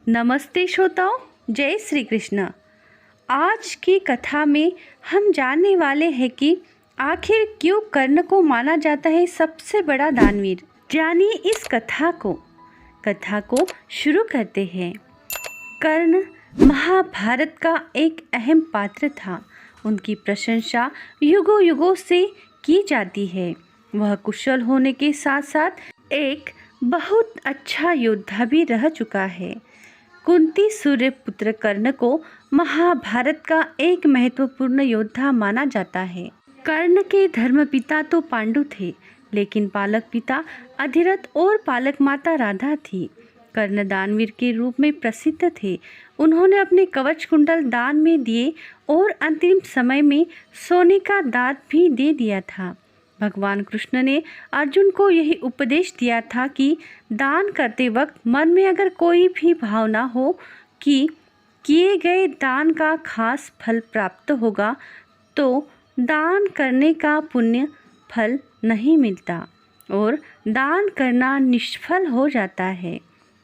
नमस्ते श्रोताओं, जय श्री कृष्ण। आज की कथा में हम जानने वाले हैं कि आखिर क्यों कर्ण को माना जाता है सबसे बड़ा दानवीर। जानिए इस कथा को शुरू करते हैं। कर्ण महाभारत का एक अहम पात्र था। उनकी प्रशंसा युगों युगों से की जाती है। वह कुशल होने के साथ साथ एक बहुत अच्छा योद्धा भी रह चुका है। कुंती सूर्य पुत्र कर्ण को महाभारत का एक महत्वपूर्ण योद्धा माना जाता है। कर्ण के धर्मपिता तो पांडु थे, लेकिन पालक पिता अधिरथ और पालक माता राधा थी। कर्ण दानवीर के रूप में प्रसिद्ध थे। उन्होंने अपने कवच कुंडल दान में दिए और अंतिम समय में सोने का दांत भी दे दिया था। भगवान कृष्ण ने अर्जुन को यही उपदेश दिया था कि दान करते वक्त मन में अगर कोई भी भावना हो कि किए गए दान का खास फल प्राप्त होगा, तो दान करने का पुण्य फल नहीं मिलता और दान करना निष्फल हो जाता है।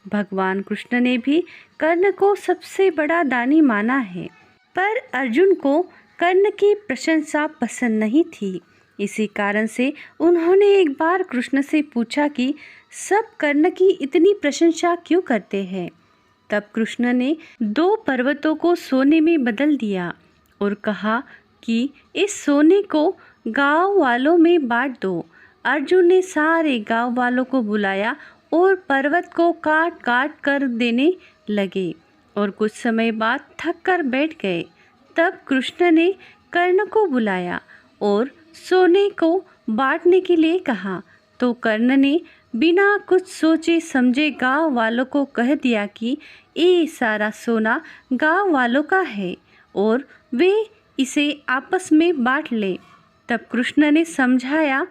भगवान कृष्ण ने भी कर्ण को सबसे बड़ा दानी माना है, पर अर्जुन को कर्ण की प्रशंसा पसंद नहीं थी। इसी कारण से उन्होंने एक बार कृष्ण से पूछा कि सब कर्ण की इतनी प्रशंसा क्यों करते हैं। तब कृष्ण ने 2 पर्वतों को सोने में बदल दिया और कहा कि इस सोने को गांव वालों में बांट दो। अर्जुन ने सारे गांव वालों को बुलाया और पर्वत को काट काट कर देने लगे और कुछ समय बाद थक कर बैठ गए। तब कृष्ण ने कर्ण को बुलाया और सोने को बांटने के लिए कहा, तो कर्ण ने बिना कुछ सोचे समझे गांव वालों को कह दिया कि ये सारा सोना गांव वालों का है और वे इसे आपस में बांट ले। तब कृष्ण ने समझाया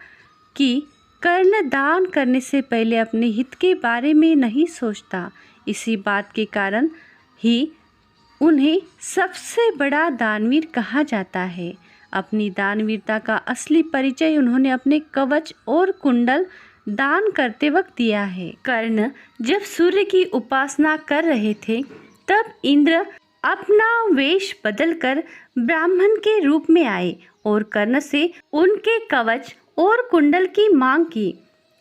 कि कर्ण दान करने से पहले अपने हित के बारे में नहीं सोचता। इसी बात के कारण ही उन्हें सबसे बड़ा दानवीर कहा जाता है। अपनी दानवीरता का असली परिचय उन्होंने अपने कवच और कुंडल दान करते वक्त दिया है। कर्ण जब सूर्य की उपासना कर रहे थे, तब इंद्र अपना वेश बदलकर ब्राह्मण के रूप में आए और कर्ण से उनके कवच और कुंडल की मांग की।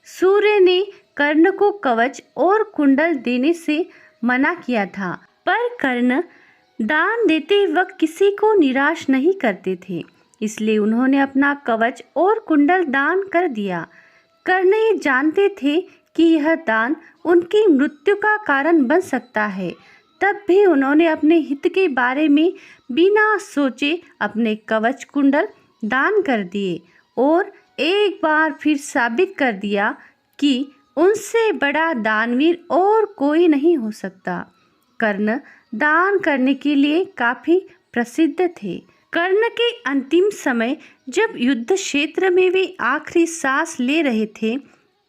सूर्य ने कर्ण को कवच और कुंडल देने से मना किया था, पर कर्ण दान देते वक्त किसी को निराश नहीं करते थे, इसलिए उन्होंने अपना कवच और कुंडल दान कर दिया। कर्ण ये जानते थे कि यह दान उनकी मृत्यु का कारण बन सकता है, तब भी उन्होंने अपने हित के बारे में बिना सोचे अपने कवच कुंडल दान कर दिए और एक बार फिर साबित कर दिया कि उनसे बड़ा दानवीर और कोई नहीं हो सकता। कर्ण दान करने के लिए काफ़ी प्रसिद्ध थे। कर्ण के अंतिम समय जब युद्ध क्षेत्र में वे आखिरी सांस ले रहे थे,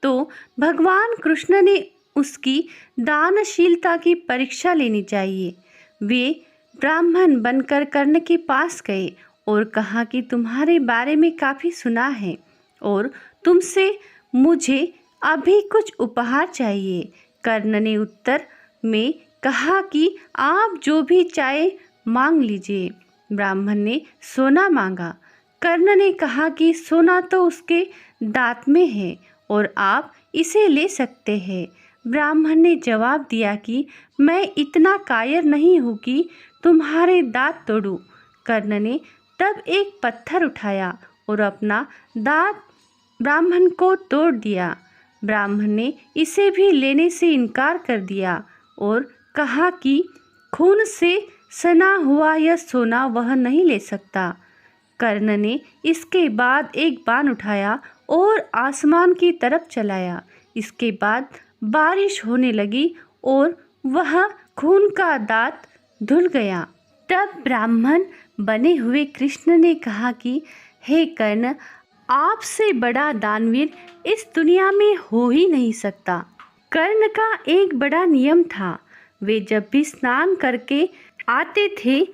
तो भगवान कृष्ण ने उसकी दानशीलता की परीक्षा लेनी चाहिए। वे ब्राह्मण बनकर कर्ण के पास गए और कहा कि तुम्हारे बारे में काफ़ी सुना है और तुमसे मुझे अभी कुछ उपहार चाहिए। कर्ण ने उत्तर में कहा कि आप जो भी चाहे मांग लीजिए। ब्राह्मण ने सोना मांगा। कर्ण ने कहा कि सोना तो उसके दांत में है और आप इसे ले सकते हैं। ब्राह्मण ने जवाब दिया कि मैं इतना कायर नहीं हूँ कि तुम्हारे दांत तोड़ूं। कर्ण ने तब एक पत्थर उठाया और अपना दांत ब्राह्मण को तोड़ दिया। ब्राह्मण ने इसे भी लेने से इनकार कर दिया और कहा कि खून से सना हुआ यह सोना वह नहीं ले सकता। कर्ण ने इसके बाद एक बाण उठाया और आसमान की तरफ चलाया। इसके बाद बारिश होने लगी और वह खून का दांत धुल गया। तब ब्राह्मण बने हुए कृष्ण ने कहा कि हे कर्ण, आपसे बड़ा दानवीर इस दुनिया में हो ही नहीं सकता। कर्ण का एक बड़ा नियम था। वे जब भी स्नान करके आते थे,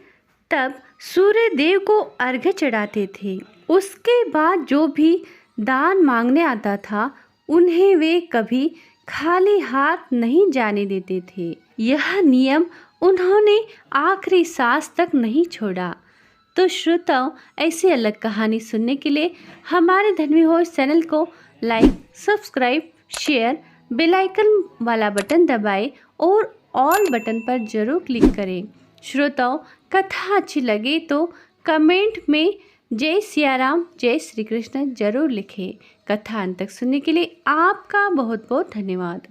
तब सूर्य देव को अर्घ्य चढ़ाते थे। उसके बाद जो भी दान मांगने आता था, उन्हें वे कभी खाली हाथ नहीं जाने देते थे। यह नियम उन्होंने आखिरी सांस तक नहीं छोड़ा। तो श्रोताओं, ऐसी अलग कहानी सुनने के लिए हमारे धर्मी होस्ट चैनल को like, subscribe, share, bell icon वाला बटन दबाएं और ऑल बटन पर जरूर क्लिक करें। श्रोताओं, कथा अच्छी लगे तो कमेंट में जय सिया राम, जय श्री कृष्ण जरूर लिखें। कथा अंत तक सुनने के लिए आपका बहुत बहुत धन्यवाद।